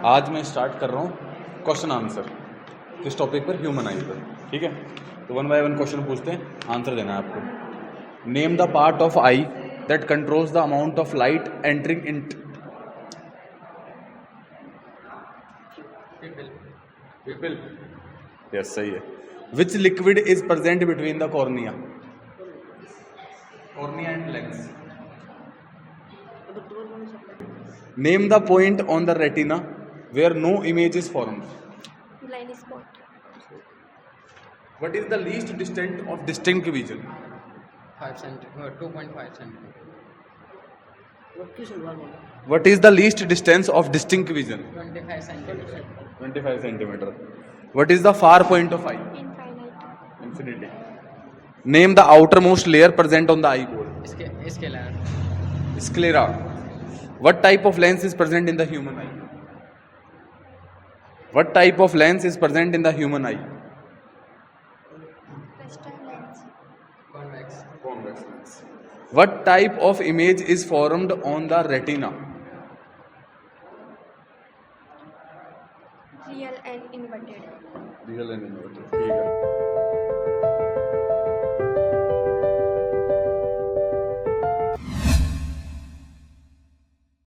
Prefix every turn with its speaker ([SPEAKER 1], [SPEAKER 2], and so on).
[SPEAKER 1] आज मैं स्टार्ट कर रहा हूँ क्वेश्चन आंसर किस टॉपिक पर, ह्यूमन आई पर। ठीक है, तो वन बाय वन क्वेश्चन पूछते हैं, आंसर देना है आपको। Name the part of I that controls the amount of light entering in. People, yes सही है। विच liquid is present between the cornea, cornea and lens. Name the point on the retina where no image is formed.
[SPEAKER 2] Blind spot.
[SPEAKER 1] What is the least distant of distinct vision?
[SPEAKER 3] 2.5 centimeter.
[SPEAKER 1] What is the least distance of distinct vision?
[SPEAKER 3] 25 centimeter.
[SPEAKER 1] 25 centimeter. What is the far point of eye?
[SPEAKER 2] Infinite.
[SPEAKER 1] Infinity. Name the outermost layer present on the eyeball.
[SPEAKER 3] Sclera.
[SPEAKER 1] Sclera. What type of lens is present in the human eye? What type of lens is present in the human eye?
[SPEAKER 2] Western lens.
[SPEAKER 3] Convex.
[SPEAKER 1] Convex lens. What type of image is formed on the retina?
[SPEAKER 2] Real and inverted.
[SPEAKER 1] Real and inverted. ठीक है.